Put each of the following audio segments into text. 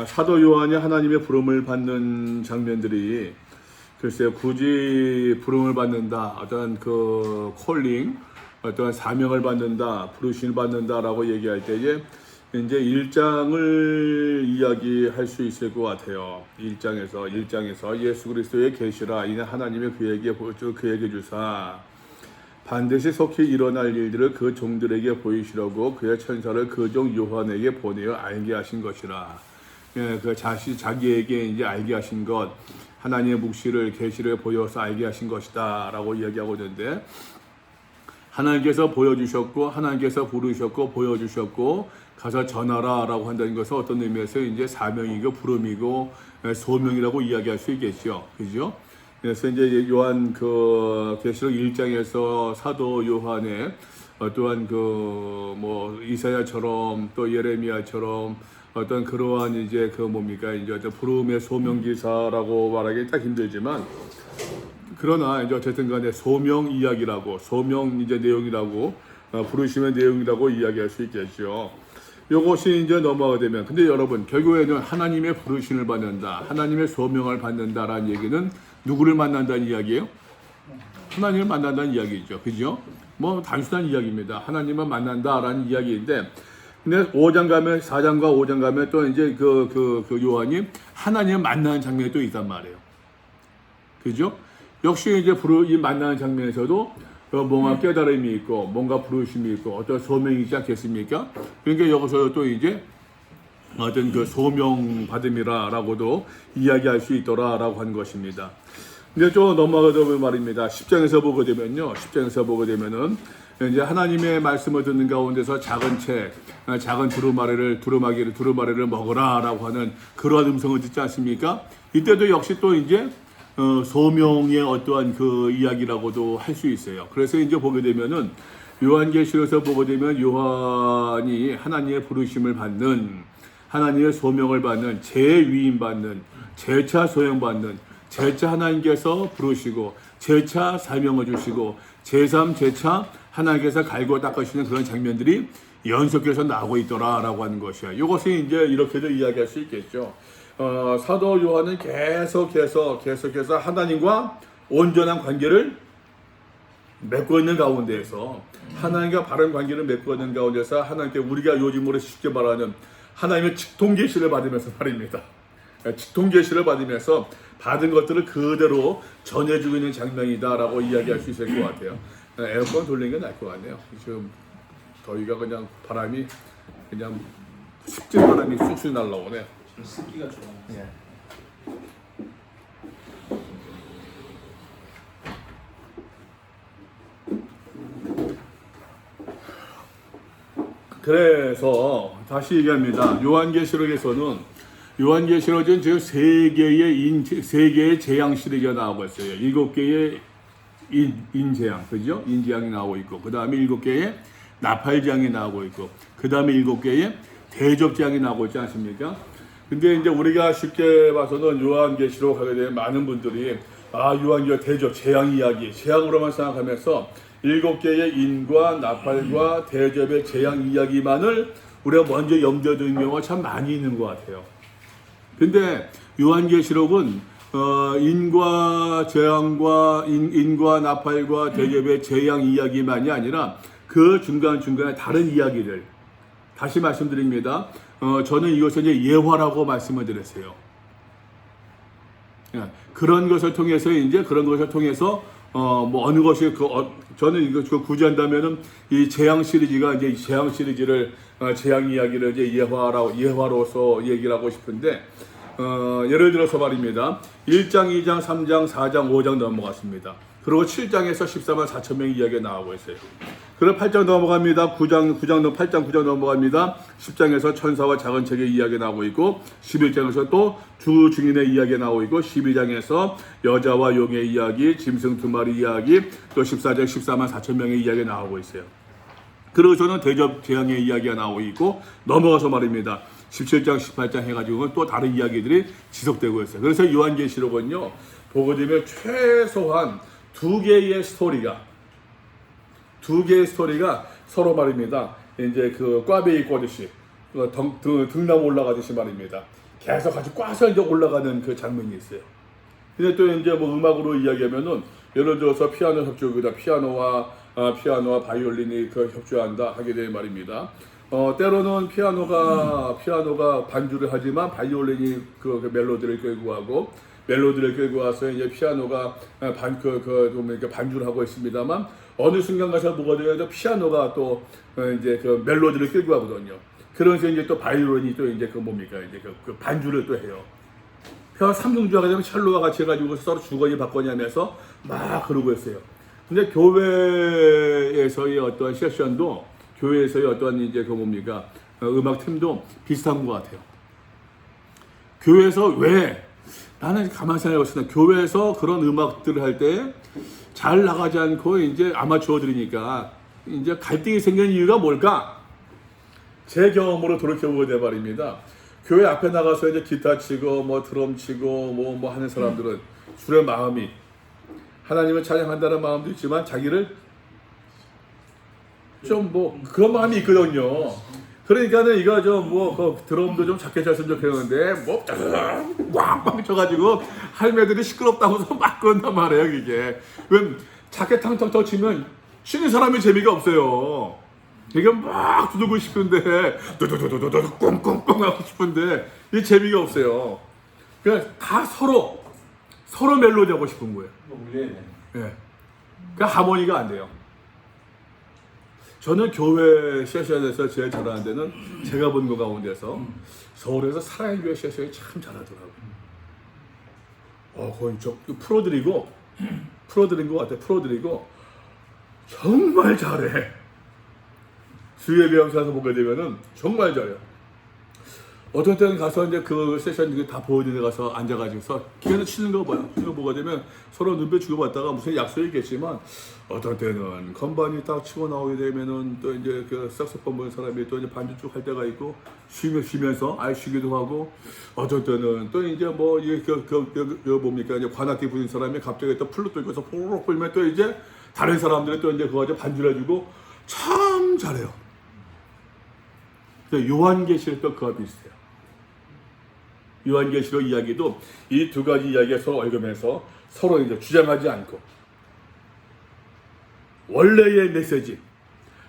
사도 요한이 하나님의 부름을 받는 장면들이 글쎄요, 굳이 부름을 받는다, 어떤 그 콜링, 어떤 사명을 받는다, 부르심을 받는다라고 얘기할 때에 이제 1장을 이야기할 수 있을 것 같아요. 1장에서 예수 그리스도의 계시라 이는 하나님의 그에게 주사 반드시 속히 일어날 일들을 그 종들에게 보이시려고 그의 천사를 그 종 요한에게 보내어 알게 하신 것이라. 예, 그 자기에게 이제 알게 하신 것, 하나님의 묵시를 계시를 보여서 알게 하신 것이다라고 이야기하고 있는데, 하나님께서 보여주셨고 하나님께서 부르셨고 보여주셨고 가서 전하라라고 한다는 것은 어떤 의미에서 이제 사명이고 부름이고 소명이라고 이야기할 수 있겠죠, 그죠? 그래서 이제 요한 그 계시록 1장에서 사도 요한의 또한 그 뭐 이사야처럼 또 예레미야처럼 어떤 그러한 이제 그 뭡니까 이제 어떤 부름의 소명 기사라고 말하기 딱 힘들지만, 그러나 이제 어쨌든 간에 소명 이야기라고, 소명 이제 내용이라고, 부르심의 내용이라고 이야기할 수 있겠죠. 요것이 이제 넘어가게 되면, 근데 여러분, 결국에는 하나님의 부르심을 받는다, 하나님의 소명을 받는다라는 얘기는 누구를 만난다는 이야기예요? 하나님을 만난다는 이야기죠. 그죠? 뭐 단순한 이야기입니다. 하나님을 만난다라는 이야기인데, 근데 5장 가면, 4장과 5장 가면 또 이제 그 요한이 하나님을 만나는 장면이 또 있단 말이에요. 그죠? 역시 이제 이 만나는 장면에서도 뭔가 깨달음이 있고 뭔가 부르심이 있고 어떤 소명이 있지 않겠습니까? 그러니까 여기서 또 이제 어떤 그 소명 받음이라라고도 이야기할 수 있더라라고 하는 것입니다. 근데 좀 넘어가다 보면 말입니다. 10장에서 보게 되면은 이제 하나님의 말씀을 듣는 가운데서 작은 책, 작은 두루마리를 먹으라라고 하는 그러한 음성을 듣지 않습니까? 이때도 역시 또 이제 소명의 어떠한 그 이야기라고도 할 수 있어요. 그래서 이제 보게 되면은 요한계시록에서 보게 되면 요한이 하나님의 부르심을 받는, 하나님의 소명을 받는, 재위임 받는, 재차 소형 받는, 재차 하나님께서 부르시고, 재차 사명을 주시고, 제3, 재차 하나님께서 갈고 닦으시는 그런 장면들이 연속해서 나오고 있더라라고 하는 것이야. 이것이 이제 이렇게도 이야기할 수 있겠죠. 사도 요한은 계속해서 하나님과 온전한 관계를 맺고 있는 가운데에서, 하나님과 바른 관계를 맺고 있는 가운데서 하나님께 우리가 요즘으로 쉽게 말하는 하나님의 직통계시를 받으면서 말입니다. 직통계시를 받으면서 받은 것들을 그대로 전해주고 있는 장면이다라고 이야기할 수 있을 것 같아요. 에어컨 돌리는 게 나을 것 같네요. 지금 더위가 그냥 바람이 그냥 습진 바람이 쑥쑥 날라오네요. 습기가 좋아요. 예. 그래서 다시 얘기합니다. 요한계시록은 지금 세 개의 재앙 시리즈가 나오고 있어요. 7개의 인재앙, 그죠? 인재앙이 나오고 있고, 그 다음에 7개의 나팔재앙이 나오고 있고, 그 다음에 7개의 대접재앙이 나오고 있지 않습니까? 근데 이제 우리가 쉽게 봐서는 요한계시록 하게 되면 많은 분들이 요한계시록 대접, 재앙 이야기, 재앙으로만 생각하면서 7개의 인과 나팔과 대접의 재앙 이야기만을 우리가 먼저 염두에 두는 경우가 참 많이 있는 것 같아요. 근데 요한계시록은 인과 재앙과 인과 나팔과 대접의 재앙 이야기만이 아니라 그 중간중간에 다른 이야기를, 다시 말씀드립니다. 저는 이것을 이제 예화라고 말씀을 드렸어요. 그런 것을 통해서 뭐 어느 것이 저는 이거 굳이 한다면은 이 재앙 시리즈가 이제 재앙 시리즈를 재앙 이야기를 이제 예화로서 얘기를 하고 싶은데, 예를 들어서 말입니다. 1장, 2장, 3장, 4장, 5장 넘어갔습니다. 그리고 7장에서 14만 4천 명의 이야기가 나오고 있어요. 그리고 8장 넘어갑니다. 8장, 9장 넘어갑니다. 10장에서 천사와 작은 책의 이야기가 나오고 있고, 11장에서 또 주 증인의 이야기가 나오고 있고, 12장에서 여자와 용의 이야기, 짐승 2마리 이야기, 또 14장 14만 4천 명의 이야기가 나오고 있어요. 그리고 저는 대접 재앙의 이야기가 나오고 있고, 넘어가서 말입니다. 17장, 18장 해가지고 또 다른 이야기들이 지속되고 있어요. 그래서 요한계시록은요, 보게 되면 최소한 두 개의 스토리가 서로 말입니다. 이제 그 꽈배기 꽂듯이 등나무 올라가듯이 말입니다. 계속 아주 꽈서 이제 올라가는 그 장면이 있어요. 근데 또 이제 뭐 음악으로 이야기하면은 예를 들어서 피아노 협주곡이다. 피아노와 바이올린이 그 협주한다 하게 되는 말입니다. 때로는 피아노가 반주를 하지만 바이올린이 그 멜로디를 끌고 가고 멜로디를 끌고 와서 이제 피아노가 반주를 하고 있습니다만 어느 순간 가서 뭐가 돼요? 피아노가 또 이제 그 멜로디를 끌고 가거든요. 그러면서 이제 또 바이올린이 또 이제 이제 그 반주를 또 해요. 삼중주하게 되면 첼로와 같이 해가지고 서로 주거니 받거니 하면서 막 그러고 있어요. 근데 교회에서의 어떤 세션도 교회에서의 어떤 이제 음악 팀도 비슷한 것 같아요. 교회에서 왜 나는 가만히 생각해봤습니다. 교회에서 그런 음악들을 할 때 잘 나가지 않고 이제 아마추어들이니까 이제 갈등이 생기는 이유가 뭘까? 제 경험으로 돌이켜보게 돼 말입니다. 교회 앞에 나가서 이제 기타 치고 뭐 드럼 치고 뭐 하는 사람들은 주의 마음이 하나님을 찬양한다는 마음도 있지만 자기를 좀 뭐 그런 마음이 있거든요. 그러니까는 이거 그 드럼도 좀 작게 쳤으면 좋겠는데 꽉 쳐가지고 할매들이 시끄럽다고 막 그런단 말이에요. 이게 왜 작게 탕탕 치면 쉬는 사람이 재미가 없어요. 이게 막 두들고 싶은데 두두두두두 꽁꽁꽁 하고 싶은데 이 재미가 없어요. 그냥 다 서로 멜로디 하고 싶은 거예요. 예. 그러니까 하모니가 안 돼요. 저는 교회 세션에서 제일 잘하는 데는 제가 본 거 가운데서 서울에서 사랑의 교회 세션이 참 잘하더라고요. 거의 좀 풀어드린 것 같아요. 풀어드리고 정말 잘해. 주의 비영사에서 보게 되면은 정말 잘해요. 어떤 때는 가서 이제 그 세션 다 보여드리는 데 가서 앉아가지고서 기회는 치는 거 봐요. 치는 거 보게 되면 서로 눈빛 주고받다가 무슨 약속이 있겠지만 어떤 때는 건반이 딱 치고 나오게 되면은 또 이제 그 색소폰 부는 사람이 또 이제 반주 쭉 할 때가 있고 쉬면서 아예 쉬기도 하고 어떤 때는 또 이제 뭐 이게 뭡니까 이제 관악기 부는 사람이 갑자기 또 풀로 뚫고서 호로록 불면 또 이제 다른 사람들이 또 이제 그거 가지고 반주를 해주고 참 잘해요. 요한계시록도 그와 비슷해요. 요한계시록 이야기도 이 두 가지 이야기가 서로 얽으면서 서로 이제 주장하지 않고 원래의 메시지,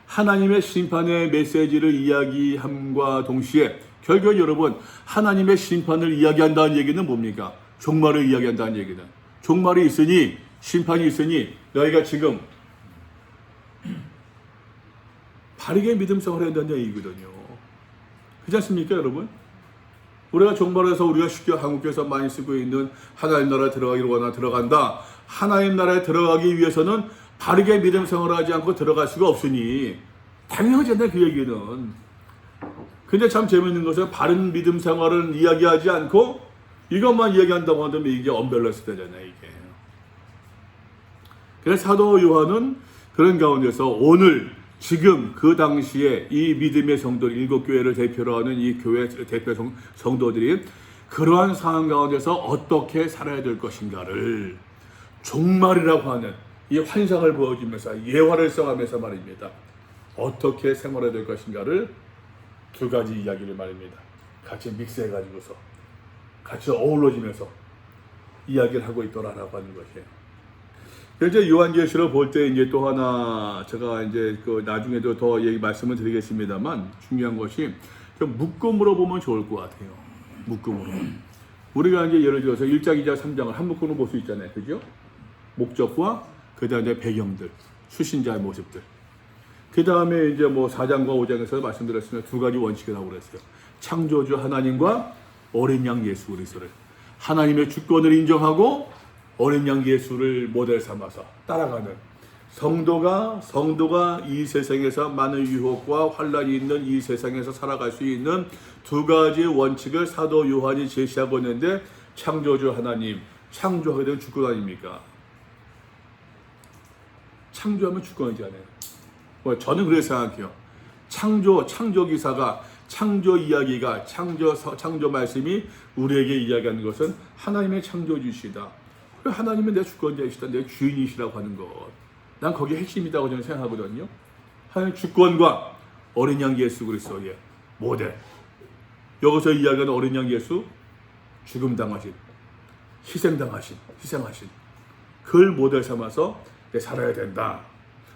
하나님의 심판의 메시지를 이야기함과 동시에 결국 여러분 하나님의 심판을 이야기한다는 얘기는 뭡니까? 종말을 이야기한다는 얘기는 종말이 있으니 심판이 있으니 너희가 지금 바르게 믿음 생활을 해야 된다는 얘기거든요. 그렇지 않습니까 여러분? 우리가 종말에서 우리가 쉽게 한국에서 많이 쓰고 있는 하나님 나라에 들어가기를 원하나 들어간다. 하나님 나라에 들어가기 위해서는 바르게 믿음 생활을 하지 않고 들어갈 수가 없으니 당연하잖아요 그 얘기는. 근데 참 재밌는 것은 바른 믿음 생활을 이야기하지 않고 이것만 이야기한다고 하면 이게 언밸런스 되잖아요 이게. 그래서 사도 요한은 그런 가운데서 오늘 지금 그 당시에 이 믿음의 성도들, 7교회를 대표로 하는 이 교회 대표 성도들이 그러한 상황 가운데서 어떻게 살아야 될 것인가를 종말이라고 하는 이 환상을 보여주면서 예화를 써가면서 말입니다. 어떻게 생활해야 될 것인가를 두 가지 이야기를 말입니다. 같이 믹스해가지고서 같이 어우러지면서 이야기를 하고 있더라라고 하는 것이에요. 이제 요한계시록 볼 때 이제 또 하나 제가 이제 그 나중에도 더 말씀을 드리겠습니다만 중요한 것이 좀 묶음으로 보면 좋을 것 같아요. 묶음으로. 우리가 이제 예를 들어서 1장, 2장, 3장을 한 묶음으로 볼 수 있잖아요. 그죠? 목적과 그 다음에 배경들, 수신자의 모습들. 그 다음에 이제 뭐 4장과 5장에서 말씀드렸으면 두 가지 원칙을 하고 그랬어요. 창조주 하나님과 어린 양 예수 그리스도를 하나님의 주권을 인정하고 어린 양 예수를 모델 삼아서 따라가는 성도가 이 세상에서 많은 유혹과 환란이 있는 이 세상에서 살아갈 수 있는 두 가지 원칙을 사도 요한이 제시하고 있는데 창조주 하나님, 창조하게 되면 주권 아닙니까? 창조하면 주권이잖아요. 저는 그렇게 생각해요. 창조 기사가 창조 이야기가 창조 말씀이 우리에게 이야기하는 것은 하나님의 창조주시다. 하나님은 내 주권자이시다, 내 주인이시라고 하는 것. 난 거기에 핵심이라고 저는 생각하거든요. 하나님 주권과 어린 양 예수 그리스도의 모델, 여기서 이야기하는 어린 양 예수, 죽음 당하신, 희생하신 그걸 모델 삼아서 살아야 된다.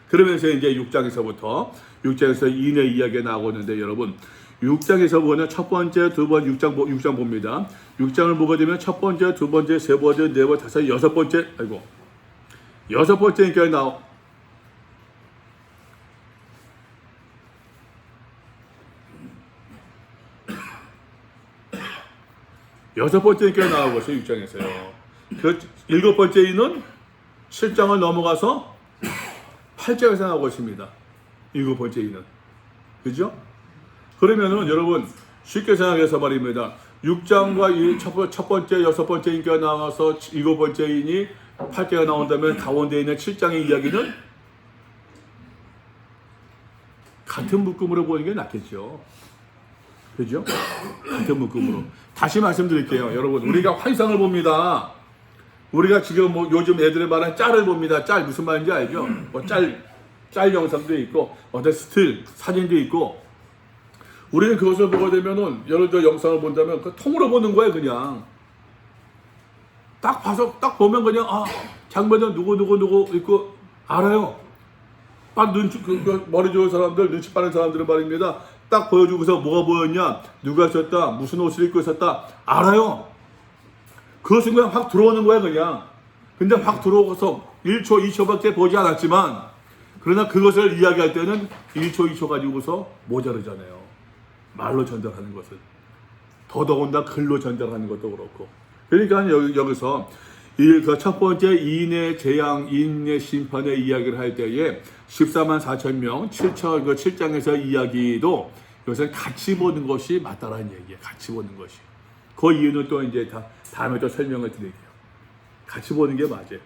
그러면서 이제 6장에서 인의 이야기가 나오는데 여러분 6장에서 보면 첫 번째, 두 번째 6장 봅니다. 6장을 보게 되면 첫 번째, 두 번째, 세 번째, 네 번째, 다섯, 여섯 번째, 여섯 번째니까 여섯 번째니까 나오고 있어요. 6장에서요. 그 일곱 번째 인은 7장을 넘어가서 8장에서 나오고 있습니다. 일곱 번째 인은. 그죠? 그러면은 여러분 쉽게 생각해서 말입니다. 6장과 첫 번째, 여섯 번째 인기가 나와서 일곱 번째 인이 8장에 나온다면 가운데 있는 7장의 이야기는 같은 묶음으로 보는 게 낫겠죠. 그죠? 같은 묶음으로. 다시 말씀드릴게요. 여러분, 우리가 환상을 봅니다. 우리가 지금 뭐 요즘 애들이 말하는 짤을 봅니다. 짤 무슨 말인지 알죠? 뭐 짤 영상도 있고, 어떤 스틸, 사진도 있고. 우리는 그것을 보게 되면은, 여러 영상을 본다면, 그 통으로 보는 거예요, 그냥. 딱 봐서, 딱 보면 그냥, 장면은 누구 있고, 알아요. 딱 머리 좋은 사람들, 눈치 빠른 사람들은 말입니다. 딱 보여주고서 뭐가 보였냐, 누가 있었다, 무슨 옷을 입고 있었다, 알아요. 그것은 그냥 확 들어오는 거야, 그냥. 근데 확 들어오고서 1초, 2초밖에 보지 않았지만, 그러나 그것을 이야기할 때는 1초, 2초 가지고서 모자르잖아요. 말로 전달하는 것은. 더더군다나 글로 전달하는 것도 그렇고. 그러니까 여기서 그 첫 번째 인의 재앙, 인의 심판의 이야기를 할 때에 14만 4천 명, 7장에서 이야기도 이것은 같이 보는 것이 맞다라는 얘기예요. 같이 보는 것이. 그 이유는 또 이제 다음에 또 설명을 드릴게요. 같이 보는 게 맞아요.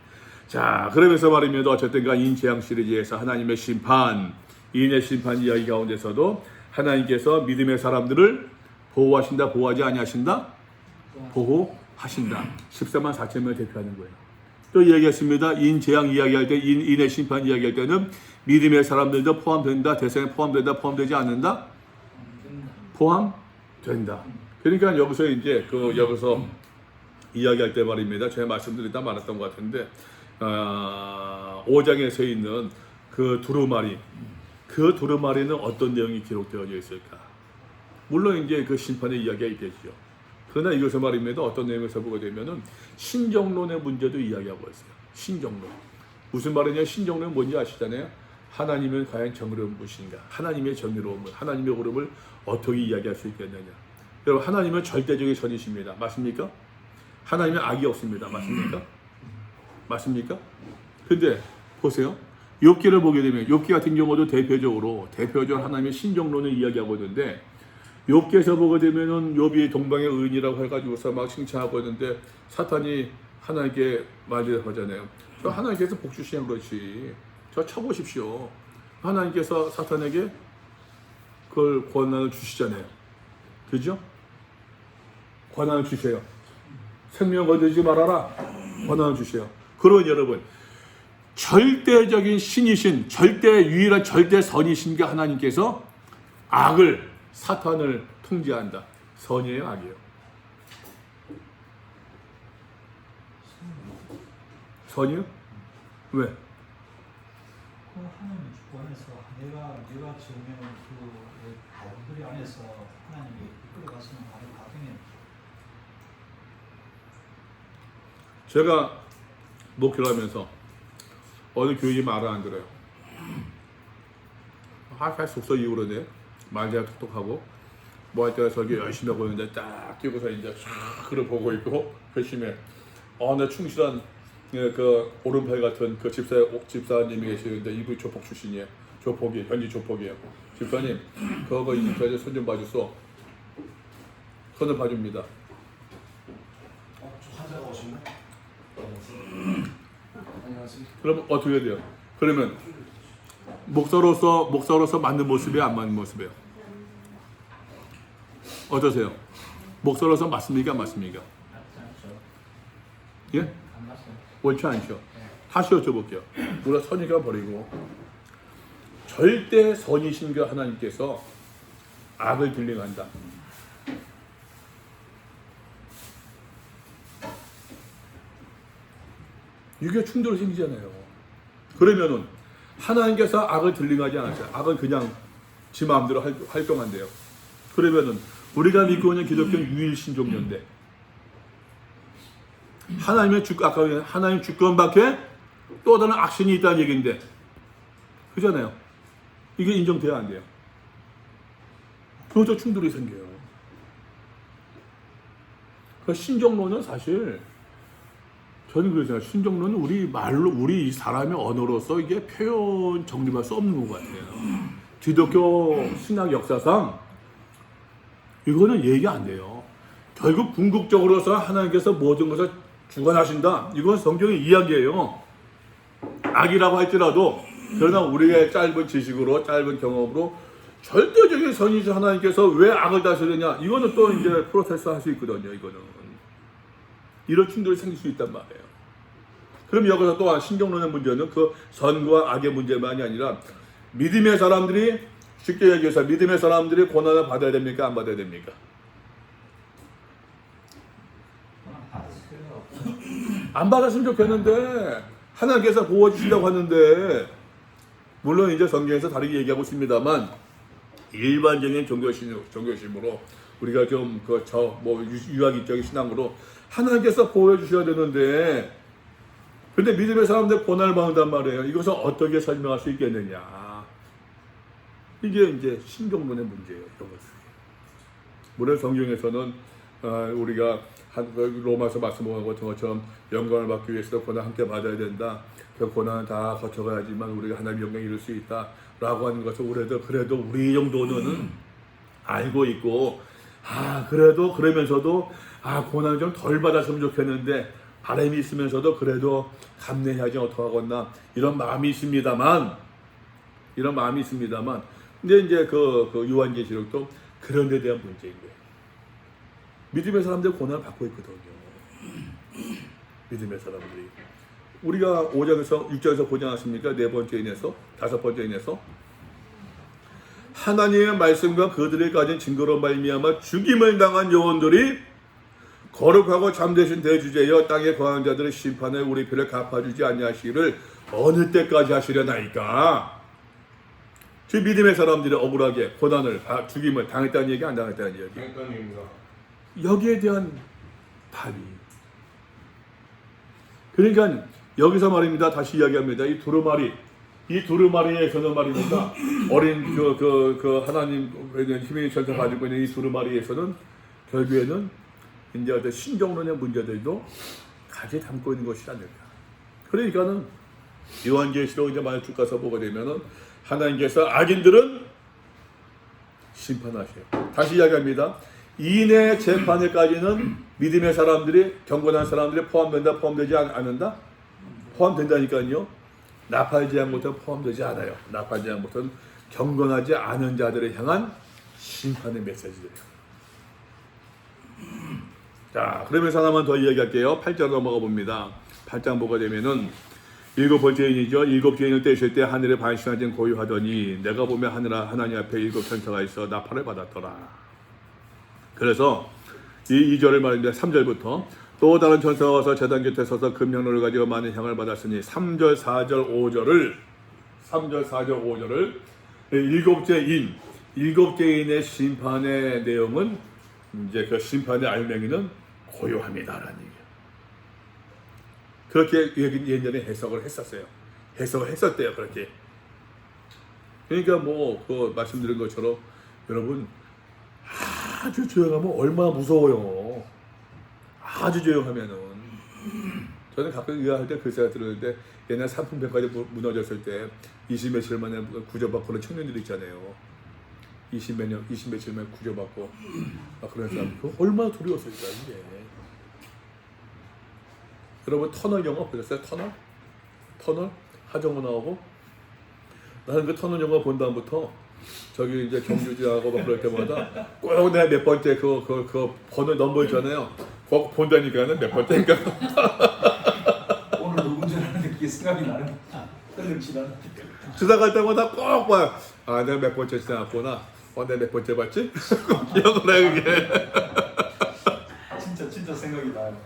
자, 그러면서 말입니다. 어쨌든 인 재앙 시리즈에서 하나님의 심판, 인의 심판 이야기 가운데서도 하나님께서 믿음의 사람들을 보호하신다, 보호하지 아니하신다? 보호하신다. 14만 4천 명을 대표하는 거예요. 또 얘기했습니다. 인 재앙 이야기할 때, 인의 심판 이야기할 때는 믿음의 사람들도 포함된다, 대상에 포함된다, 포함되지 않는다? 포함된다. 그러니까 여기서 이제 여기서 이야기할 때 말입니다. 제가 말씀드리다 말았던 것 같은데 5장에 있는 그 두루마리, 그 두루마리는 어떤 내용이 기록되어 있을까? 물론 이제 그 심판의 이야기가 있겠죠. 그러나 이것을 말입니다. 어떤 내용에서 보게 되면은 신정론의 문제도 이야기하고 있어요. 신정론. 무슨 말이냐? 신정론은 뭔지 아시잖아요. 하나님은 과연 정의로운 분이신가? 하나님의 정의로움을, 하나님의 옳음을 어떻게 이야기할 수 있겠느냐? 여러분, 하나님은 절대적인 선이십니다. 맞습니까? 하나님은 악이 없습니다. 맞습니까? 맞습니까? 근데 보세요. 욥기를 보게 되면 욥기 같은 경우도 대표적으로 하나님의 신정론을 이야기하고 있는데 욥기에서 보게 되면은 욥이 동방의 의인이라고 해가지고서 막 칭찬하고 있는데 사탄이 하나님께 말하잖아요. 저 하나님께서 복 주시면 그렇지. 저 쳐보십시오. 하나님께서 사탄에게 그걸 권한을 주시잖아요. 그죠? 권한을 주세요. 생명 건드리지 말아라. 권한을 주세요. 그러면 여러분, 절대적인 신이신, 유일한 절대 선이신 게 하나님께서 악을, 사탄을 통제한다. 선이에요, 악이에요? 선이요? 왜? 하나님 주권에서 내가 지으면 그 발들이 안에서 하나님이 이끌어가시는 과정에 제가 목회를 하면서 어느 교인이 말을 안 들어요. 하하 속서 이후로네. 말대가 똑똑하고 뭐 할 때가 저기 열심히 하고 있는데 딱 끼고서 이제 쫙 그걸 보고 있고 열심히 내 충실한 그 오른팔 같은 그 집사님이 계시는데 이분이 조폭 출신이에요. 조폭이 현지 조폭이에요. 집사님 그거 이 집사님 손 좀 봐줬어. 손을 봐줍니다. 환자가 오시네. 그러면 어떻게 해야 돼요? 그러면 목사로서 맞는 모습이에요, 안 맞는 모습이에요? 어떠세요? 목사로서 맞습니까, 안 맞습니까? 예? 안 맞어요. 옳지 않죠? 다시 여쭤볼게요. 우리가 선이가 버리고 절대 선이신 그 하나님께서 악을 빌링한다. 이게 충돌이 생기잖아요. 그러면은 하나님께서 악을 들링하지 않았어요. 악은 그냥 지 마음대로 활동한대요. 그러면은 우리가 믿고 있는 기독교는 유일신종론인데 하나님의 주권, 아까 하나님 주권 밖에 또 다른 악신이 있다는 얘기인데, 그잖아요. 이게 인정돼야 안 돼요. 그것도 충돌이 생겨요. 그 신정론은 사실 저는 그러잖아요. 신정론은 우리 말로, 우리 사람의 언어로서 이게 표현 정립할 수 없는 것 같아요. 기독교 신학 역사상 이거는 얘기 안 돼요. 결국 궁극적으로서 하나님께서 모든 것을 주관하신다. 이건 성경의 이야기예요. 악이라고 할지라도 그러나 우리의 짧은 지식으로, 짧은 경험으로 절대적인 선이신 하나님께서 왜 악을 다스리냐? 이거는 또 이제 프로세스 할 수 있거든요. 이거는 이런 충돌이 생길 수 있단 말이에요. 그럼 여기서 또한 신경론의 문제는 그 선과 악의 문제만이 아니라 믿음의 사람들이, 쉽게 얘기해서 믿음의 사람들이 고난을 받아야 됩니까? 안 받아야 됩니까? 안 받았으면 좋겠는데 하나님께서 보호해 주신다고 하는데, 물론 이제 성경에서 다르게 얘기하고 있습니다만 일반적인 종교심으로 우리가 좀 유학적인 신앙으로 하나님께서 보호해 주셔야 되는데, 근데 믿음의 사람들 고난을 받는단 말이에요. 이것을 어떻게 설명할 수 있겠느냐? 이게 이제 신경론의 문제예요. 물론 성경에서는 우리가 로마서 말씀하는 것처럼 영광을 받기 위해서 고난 함께 받아야 된다. 그 고난을 다 거쳐가야지만 우리가 하나님의 영광에 이룰 수 있다라고 하는 것을 그래도 우리 정도는 알고 있고, 그래도 그러면서도 고난을 좀 덜 받았으면 좋겠는데 바람이 있으면서도 그래도 감내해야지 어떡하겠나 이런 마음이 있습니다만, 근데 이제 그 요한계시록도 그런 데 대한 문제인 거예요. 믿음의 사람들이 고난을 받고 있거든요. 믿음의 사람들이. 우리가 5장에서 6장에서 보지 않았습니까? 네 번째 인해서, 다섯 번째 인해서 하나님의 말씀과 그들이 가진 증거로 말미암아 죽임을 당한 영혼들이 거룩하고 참되신 대주제여 땅에 거하는 자들의 심판에 우리 피를 갚아주지 아니하시기를 어느 때까지 하시려나이까. 즉 믿음의 사람들이 억울하게 고난을, 죽임을 당했다는 얘기, 안 당했다는 얘기. 당했다는 얘기입니다. 여기에 대한 답이. 그러니까 여기서 말입니다. 다시 이야기합니다. 이 두루마리에서는 말입니다. 어린 하나님 힘의 전사 가지고 있는 이 두루마리에서는 결국에는 이제 어떤 신정론의 문제들도 같이 담고 있는 것이 아닐까. 그러니까는 요한계시록 이제 만약 쭉 가서 보게 되면은 하나님께서 악인들은 심판하셔요. 다시 이야기합니다. 이내 재판에까지는 믿음의 사람들이, 경건한 사람들이 포함되지 않는다? 포함된다니까요. 나팔 제한 못은 포함되지 않아요. 나팔 제한 못은 경건하지 않은 자들을 향한 심판의 메시지예요. 자, 그러면서 하나만 더 이야기할게요. 8장 넘어가 봅니다. 8장 보게 되면은 일곱 번째 인이죠. 일곱째 인을 떼실 때 하늘에 반신하진 고요하더니 내가 보면 하나님 앞에 일곱 천사가 있어 나팔을 받았더라. 그래서 이 2절을 말입니다. 3절부터 또 다른 천사가 와서 제단 곁에 서서 금향로를 가지고 많은 향을 받았으니 3절, 4절, 5절을 일곱째 인의 심판의 내용은 이제 그 심판의 알맹이는 고요함이다라는 얘기예요. 그렇게 예전에 해석을 했었어요. 해석을 했었대요. 그렇게. 그러니까 그 말씀드린 것처럼 여러분 아주 조용하면 얼마나 무서워요. 아주 조용하면은. 저는 가끔 의아할 때 그 생각 들었는데 옛날 삼풍병까지 무너졌을 때 20며칠 만에 구조받고는 청년들이 있잖아요. 20며칠 만에 구조받고 그런 사람 얼마나 두려웠을까 이게. 여러분 터널 영화 보셨어요? 터널? 하정우 나오고. 나는 그 터널 영화 본 다음부터 저기 이제 경주지하고 막 그럴 때마다 꼭 내가 몇 번째 그 번호 넘버 있잖아요. 꼭 본다니까는 몇 번째인가. 오늘 누군지 아는데 그게 생각이 나는. 흘름치는. 지나갈 때마다 꼭 봐요. 내가 몇 번째 지나갔구나. 내가 몇 번째 봤지? 기억을 해 그게. 진짜 생각이 나요.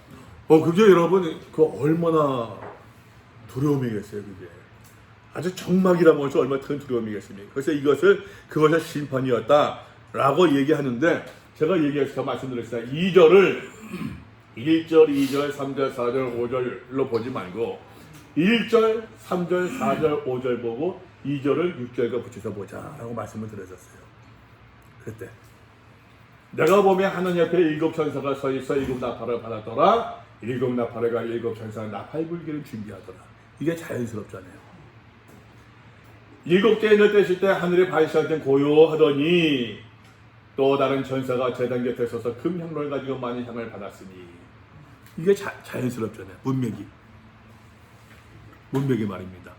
그게 여러분 얼마나 두려움이겠어요, 그게. 아주 정막이라는 것이 얼마나 큰 두려움이겠습니까? 그래서 그것이 심판이었다라고 얘기하는데, 제가 얘기해서 말씀드렸어요. 2절을 1절, 2절, 3절, 4절, 5절로 보지 말고 1절, 3절, 4절, 5절 보고 2절을 6절과 붙여서 보자라고 말씀을 드렸었어요. 그때 내가 보면 하나님 옆에 7천사가 서 있어 7나팔을 받았더라. 7나팔에가 7천사가 나팔불기를 준비하더라. 이게 자연스럽잖아요. 7개인을 떼실 때 하늘의 반시할 고요하더니 또 다른 천사가 제단 곁에 서서 금향로를 가지고 많은 향을 받았으니, 이게 자연스럽잖아요. 문맥이 말입니다.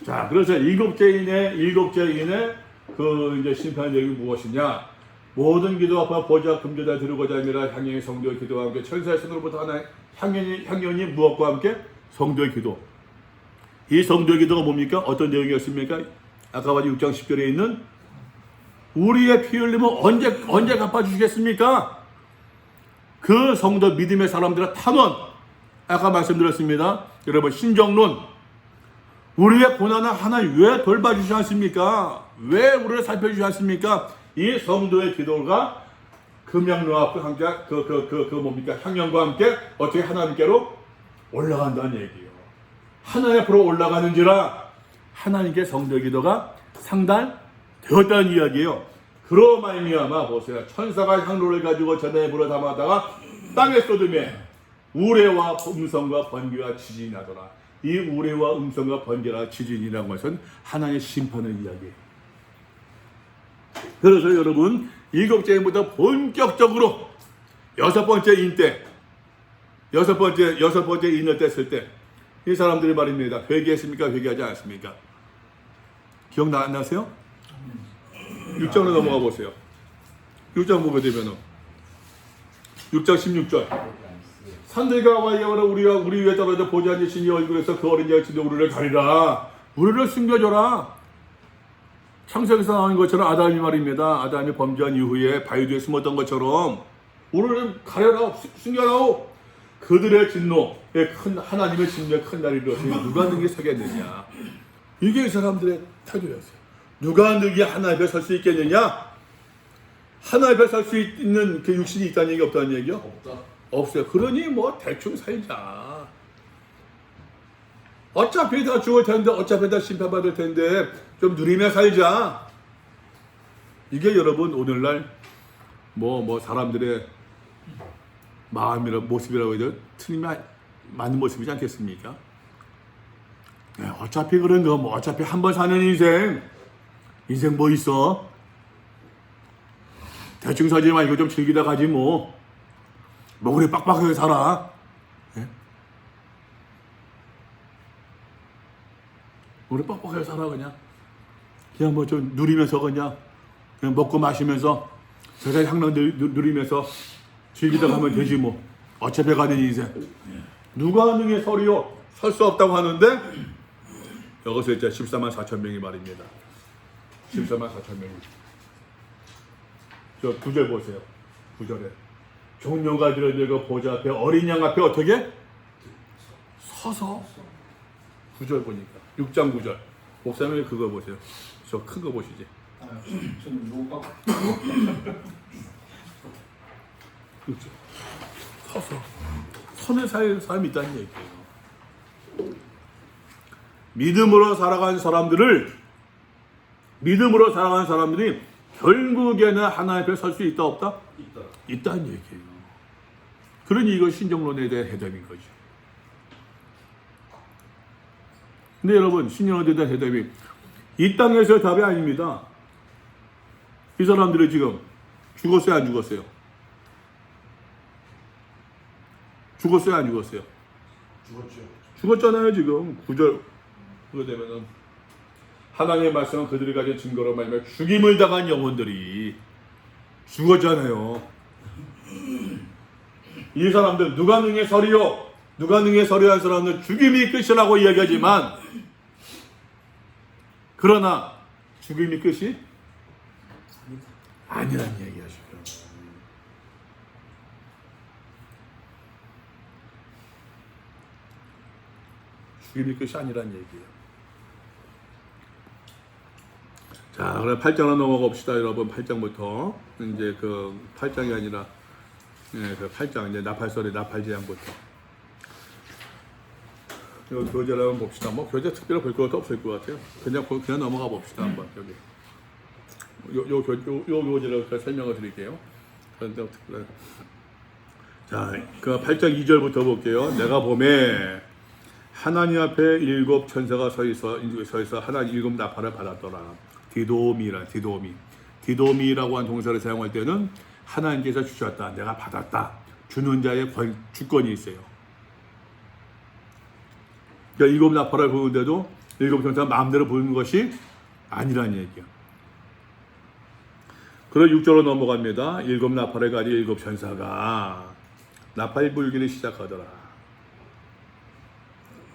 자, 그래서 7죄인의 그 이제 심판 내용이 무엇이냐? 모든 기도 앞에 보좌 금조다 들고자 함이라. 향연이 성도의 기도와 함께 천사의 손으로부터 하나의 향연이 무엇과 함께? 성도의 기도. 이 성도의 기도가 뭡니까? 어떤 내용이었습니까? 아까 봐도 6장 10절에 있는 우리의 피 흘림은 언제 갚아주시겠습니까? 그 성도 믿음의 사람들의 탄원. 아까 말씀드렸습니다. 여러분, 신정론. 우리의 고난을 하나님 왜 돌봐주시지 않습니까? 왜 우리를 살펴주시지 않습니까? 이 성도의 기도가 금양로와 함께 뭡니까? 향연과 함께 어떻게 하나님께로 올라간다는 얘기예요. 하나님 앞으로 올라가는지라 하나님께 성도의 기도가 상달되었다는 이야기예요. 그로 말미암아 보세요. 천사가 향로를 가지고 전에 불어 담아다가 땅에 쏟음에 우레와 음성과 번개와 지진이 나더라. 이 우레와 음성과 번개와 지진이라는 것은 하나님의 심판을 이야기해요. 그래서 여러분, 7죄인부터 본격적으로 여섯 번째 인을 뗐을 때 이 사람들이 말입니다. 회개했습니까? 회개하지 않았습니까? 기억 안 나세요? 6장으로 넘어가 보세요. 6장 보게 되면은 6장 16절. 산들과 와이어라 우리 위에 떨어져 보지 않으신 이 얼굴에서 그 어린 자의 진도 우리를 가리라. 우리를 숨겨줘라. 창세기에서 나오는 것처럼 아담이 말입니다. 아담이 범죄한 이후에 바위 뒤에 숨었던 것처럼 우리를 가려라, 숨겨라오. 그들의 진노에 큰 하나님의 진노에 큰 날이 이르렀으니 누가 능히 서겠느냐. 이게 이 사람들의 태도였어요. 누가 능히 하나님 앞에 설 수 있겠느냐? 하나님 앞에 설 수 있는 그 육신이 있다는 얘기 없다는 얘기요? 없다. 없어요. 그러니 뭐 대충 살자. 어차피 다 죽을 텐데, 어차피 다 심판받을 텐데 좀 누리며 살자. 이게 여러분 오늘날 뭐 사람들의 모습이라고 해도 틀림이 맞는 모습이지 않겠습니까? 네, 어차피 그런 거 뭐 어차피 한 번 사는 인생 뭐 있어? 대충 살지 말고 좀 즐기다 가지 뭐 그래 빡빡하게 살아. 네? 우리 빡빡하게 살아 그냥 뭐 좀 누리면서 그냥 먹고 마시면서 세상 향락 누리면서 즐기다 가면 되지 뭐. 어차피 가는 인생. 누가 능히 서리요? 설 수 없다고 하는데 여기서 이제 14만 4천 명이 말입니다. 14만 4천 명이. 저 9절 보세요. 9절에 종려가 들어들고 보좌 앞에 어린 양 앞에 어떻게? 서서. 9절 보니까 6장 9절. 목사님 그거 보세요. 저 큰 거 보시지. 저는 요가 그렇죠. 서서 선을 살 사람이 있다는 얘기예요. 믿음으로 살아가는 사람들이 결국에는 하나님 앞에 설 수 있다 없다? 있다. 있다는 얘기예요. 그러니 이거 신정론에 대한 해답인 거죠. 근데 여러분, 신정론에 대한 해답이 이 땅에서의 답이 아닙니다. 이 사람들이 지금 죽었어요, 안 죽었어요? 죽었어요, 안 죽었어요? 죽었죠. 죽었잖아요, 지금. 9절. 그거 되면은 하나님의 말씀은 그들이 가진 증거로 말하면 죽임을 당한 영혼들이 죽었잖아요. 이 사람들 누가 능히 서리요? 누가 능히 서리요 한 사람은 죽임이 끝이라고 이야기하지만 그러나 죽임이 끝이 아니라는 얘기하시죠. 죽임이 끝이 아니란 얘기예요. 자, 그럼 8장으로 넘어가 봅시다, 여러분. 8장부터 이제 그 8장이 아니라 그 8장 이제 나팔소리 나팔재앙부터. 이 교재를 한번 봅시다. 뭐 교재 특별히 볼 것도 없을 것 같아요. 그냥 넘어가 봅시다 한번 여기. 요 교재를 설명을 드릴게요. 그런데 자, 그 8장 2절부터 볼게요. 내가 봄에 하나님 앞에 7 천사가 서 있어 하나님 7 나팔을 받았더라. 디도미라고 한 동사를 사용할 때는 하나님께서 주셨다, 내가 받았다, 주는 자의 주권이 있어요. 그러니까 7 나팔을 부는데도 7 천사가 마음대로 부는 것이 아니란 얘기야. 그럼 6절로 넘어갑니다. 7 나팔을 가진 7 천사가 나팔 불기를 시작하더라.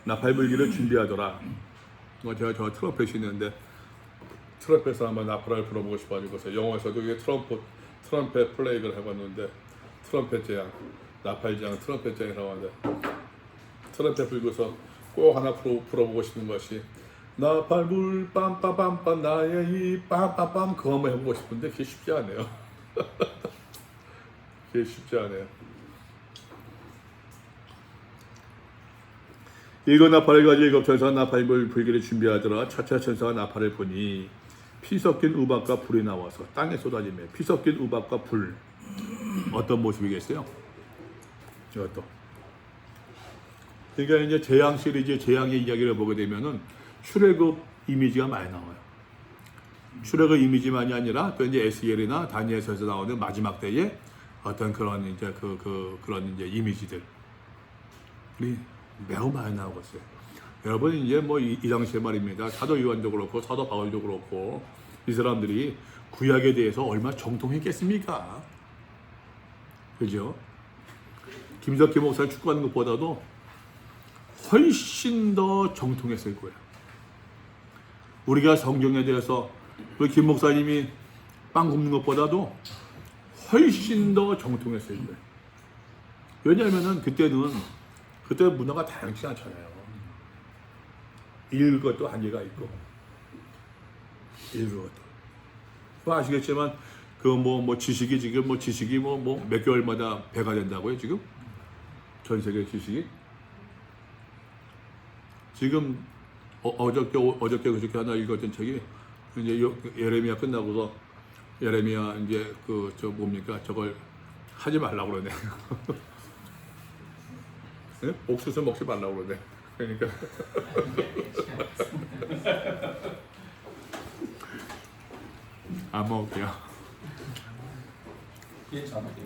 나팔 불기를 준비하더라. 제가 저 트럼펫이 있는데 트럼펫을 한번 나팔을 불어보고 싶어가지고서 영어에서도 이게 트럼펫 플레이를 해봤는데 트럼펫 재앙, 나팔 재앙, 트럼펫 재앙이라고 하는데 트럼펫 불고서 꼭 하나 불어보고 싶은 것이 나팔불 빰빰빰빰 나의 이 빰빰빰 그거 한번 해보고 싶은데 그게 쉽지 않아요. 그게 쉽지 않아요. 7 나팔을 가지고 7 천사가 나팔 불기를 준비하더라. 차차 천사가 나팔을 부니 피 섞인 우박과 불이 나와서 땅에 쏟아지며 피 섞인 우박과 불 어떤 모습이겠어요? 이것도 그러니까 이제 재앙 시리즈 재앙의 이야기를 보게 되면은 출애굽 이미지가 많이 나와요. 출애굽 이미지만이 아니라 또 이제 에스겔이나 다니엘서에서 나오는 마지막 때에 어떤 그런 이제 그런 이제 이미지들이 매우 많이 나오고 있어요. 여러분 이제 뭐 이 당시에 말입니다. 사도 요한도 그렇고 사도 바울도 그렇고 이 사람들이 구약에 대해서 얼마나 정통했겠습니까? 그죠? 김석기 목사를 축구하는 것보다도 훨씬 더 정통했을 거예요. 우리가 성경에 대해서 김 목사님이 빵 굽는 것보다도 훨씬 더 정통했을 거예요. 왜냐하면은 그때 문화가 다양치 않잖아요. 읽을 것도 한계가 있고, 읽을 것도. 뭐 아시겠지만, 지식이 지금 몇 개월마다 배가 된다고요, 지금? 전 세계 지식이? 지금, 어저께 그저께 하나 읽었던 책이, 이제 예레미야 끝나고서, 예레미야 이제 저걸 하지 말라고 그러네. 네? 옥수수 먹지 말라고 그러네. 그러니까. 안 먹을게요. 예, 잘할게요.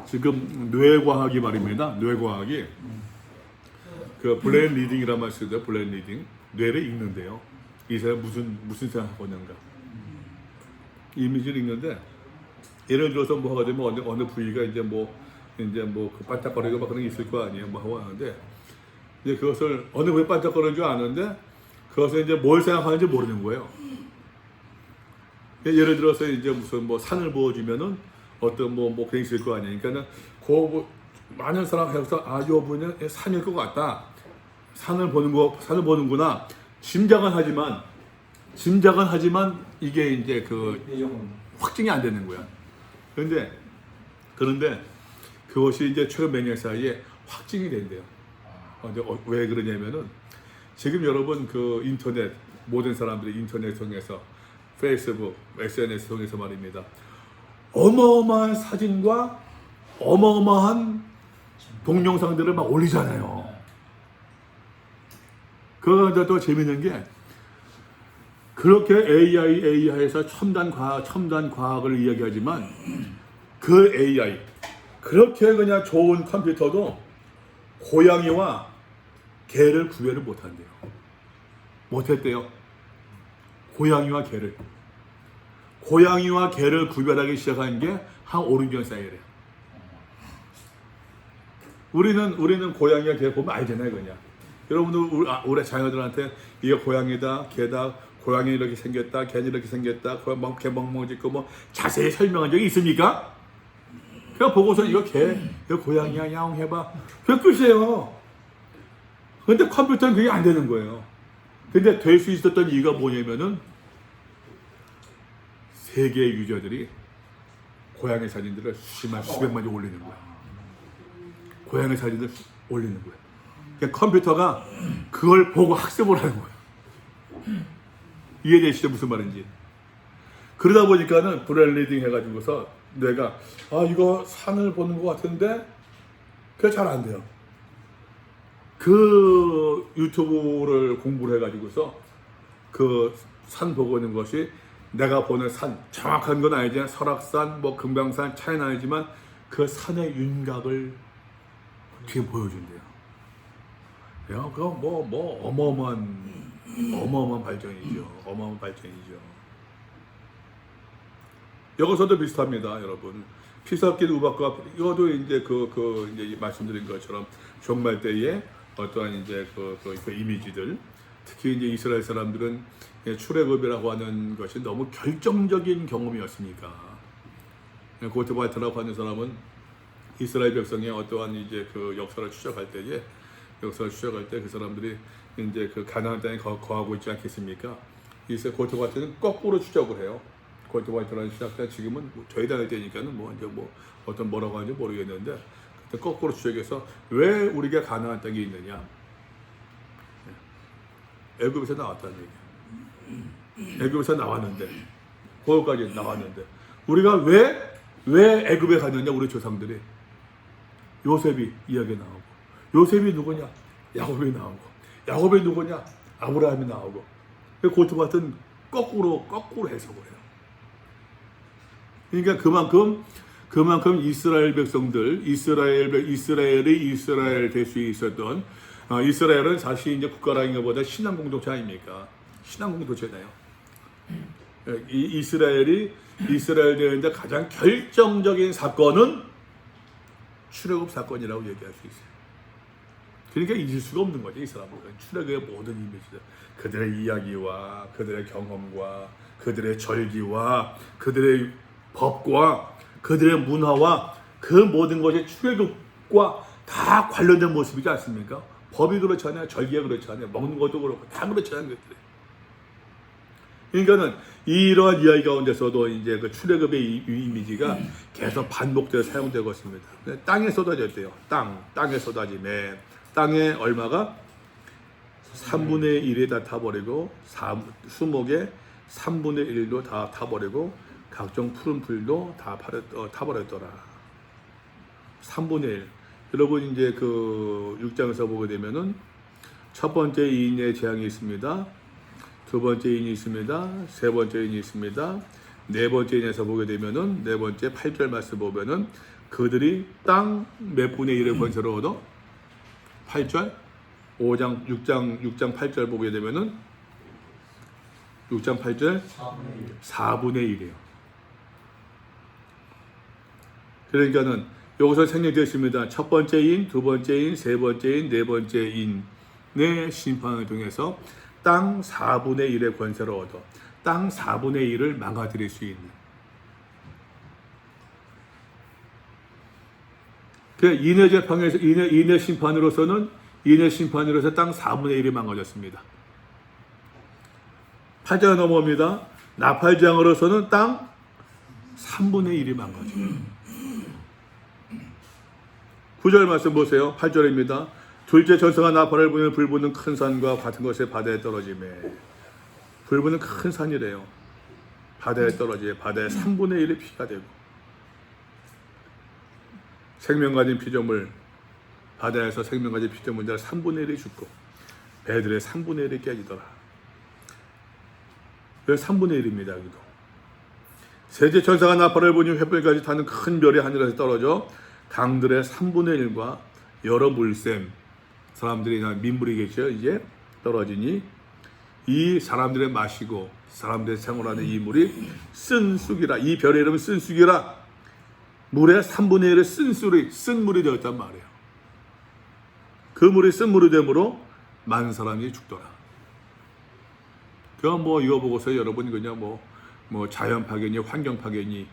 지금 뇌과학이 말입니다. 뇌과학이 그 블레인 리딩이란 말 쓰죠. 블레인 리딩. 뇌를 읽는데요. 이 사람 무슨 생각하고 있는가. 이미지를 읽는데 예를 들어서 뭐 하게 되면 어느 부위가 이제 그 반짝거리고 막 그런 게 있을 거 아니에요. 뭐 하고 하는데 이제 그것을 어느 부위 반짝거리는 줄 아는데 그것을 이제 뭘 생각하는지 모르는 거예요. 예를 들어서 이제 무슨 산을 보여주면은 어떤 그런 게 있을 거 아니에요. 그러니까는 많은 사람 해서 요 분은 산일 것 같다. 산을 보는구나. 짐작은 하지만 이게 이제 확증이 안 되는 거야. 그런데 그것이 이제 최근 몇 년 사이에 확증이 된대요. 왜 그러냐면은 지금 여러분 인터넷 모든 사람들이 인터넷 통해서 페이스북, SNS 통해서 말입니다. 어마어마한 사진과 어마어마한 동영상들을 막 올리잖아요. 그런데 또 재밌는 게 그렇게 AI에서 첨단 과학을 이야기하지만 그 AI 그렇게 그냥 좋은 컴퓨터도 고양이와 개를 구별을 못한대요. 못했대요. 고양이와 개를 구별하기 시작한 게 한 5, 6년 사이래요. 우리는 고양이와 개 보면 알잖아요, 그냥. 여러분들 우리 자녀들한테 이게 고양이다, 개다, 고양이 이렇게 생겼다, 개는 이렇게 생겼다, 개 멍멍 짖고 자세히 설명한 적이 있습니까? 그냥 보고서 이거 개, 이거 고양이야, 야옹 해봐. 그게 끝이에요. 근데 컴퓨터는 그게 안 되는 거예요. 근데 될 수 있었던 이유가 뭐냐면은 세계 유저들이 고양이 사진들을 수백만 개 올리는 거야. 고양이 사진을 올리는 거야. 그러니까 컴퓨터가 그걸 보고 학습을 하는 거야. 이해되시죠? 무슨 말인지. 그러다 보니까는 브레인 리딩 해가지고서 내가 이거 산을 보는 것 같은데 그게 잘 안 돼요. 그 유튜브를 공부를 해가지고서 그 산 보고 있는 것이 내가 보는 산 정확한 건 아니지만 설악산, 뭐 금강산 차이는 아니지만 그 산의 윤곽을 뒤에 보여준대요. 야, 그거 뭐 어마어마한 발전이죠. 어마어마한 발전이죠. 여기서도 비슷합니다, 여러분. 피 섞인 우박과 이것도 이제 이제 말씀드린 것처럼 종말 때에 어떠한 이제 그 이미지들, 특히 이제 이스라엘 사람들은 출애굽이라고 하는 것이 너무 결정적인 경험이었으니까. 고트바이트라고 하는 사람은 이스라엘 백성의 어떠한 이제 그 역사를 추적할 때에 그 사람들이 이제 그 가나안 땅에 거하고 있지 않겠습니까? 이스라엘 고트바이트는 거꾸로 추적을 해요. 고트바이트라는 신학자 지금은 저희 다닐 때니까는 뭐 이제 뭐 어떤 뭐라고 하는지 모르겠는데 그때 거꾸로 추적해서 왜 우리가 가나안 땅에 있느냐? 애굽에서 나왔다는 얘기야. 애굽에서 나왔는데 거기까지 나왔는데 우리가 왜 애굽에 갔느냐? 우리 조상들이 요셉이 이야기 나오고 요셉이 누구냐? 야곱이 나오고 야곱이 누구냐? 아브라함이 나오고 고트바이트는 거꾸로 해석을 해요. 그러니까 그만큼 이스라엘 백성들, 이스라엘이 이스라엘 될 수 있었던, 이스라엘은 사실 이제 국가라는 것보다 신앙 공동체 아닙니까? 신앙 공동체잖아요. 이스라엘 되는데 가장 결정적인 사건은 출애굽 사건이라고 얘기할 수 있어요. 그러니까 잊을 수가 없는 거죠, 이 사람들은. 출애굽의 모든 이미지들, 그들의 이야기와 그들의 경험과 그들의 절기와 그들의 법과 그들의 문화와 그 모든 것이 출애굽과 다 관련된 모습이지 않습니까? 법이 그렇잖아요. 절기가 그렇잖아요. 먹는 것도 그렇고 다 그렇잖아요. 것들이. 그러니까는 이러한 이야기 가운데서도 이제 그 출애굽의 이미지가 계속 반복되어 사용되고 있습니다. 땅에 쏟아졌대요. 땅에 쏟아지네. 땅에 얼마가 3분의 1이 다 타버리고 수목의 3분의 1도 다 타버리고 각종 푸른 풀도 다 타버렸더라. 3분의 1. 여러분 이제 그 6장에서 보게 되면은 첫 번째 인의 재앙이 있습니다. 두 번째 인이 있습니다. 세 번째 인이 있습니다. 네 번째 인에서 보게 되면은 네 번째 8절 말씀 보면은 그들이 땅 몇 분의 1을 권세로 얻어? 8절? 6장 8절 보게 되면은 6장 8절 4분의 1이에요. 그러니까는 여기서 생략되었습니다. 첫 번째 인, 두 번째 인, 세 번째 인, 네 번째 인의 심판을 통해서 땅 4분의 1의 권세를 얻어 땅 4분의 1을 망가뜨릴 수 있는. 인의 재판에서 인의 심판으로서 땅 4분의 1이 망가졌습니다. 8장 넘어옵니다. 나팔장으로서는 땅 3분의 1이 망가져요. 9절 말씀 보세요. 8절입니다. 둘째 전성한 나팔을 부는 불붙는 큰 산과 같은 것에 바다에 떨어지매. 불붙는 큰 산이래요. 바다에 떨어지에 바다의 3분의 1이 피가 되고 생명 가진 피조물 바다에서 생명 가진 피조물들 3분의 1이 죽고 배들의 3분의 1이 깨지더라. 왜 3분의 1입니다. 여기도. 셋째 천사가 나팔을 부니 횃불까지 타는 큰 별이 하늘에서 떨어져 강들의 3분의 1과 여러 물샘 사람들이 민물이겠죠. 이제 떨어지니 이 사람들의 마시고 사람들의 생활하는 이 물이 쓴쑥이라. 이 별의 이름은 쓴쑥이라. 물의 3분의 1은 쓴 물이 되었단 말이에요. 그 물이 쓴 물이 되므로 많은 사람이 죽더라. 그럼 뭐 이거 보고서 여러분 그냥 뭐 자연 파괴니 환경 파괴니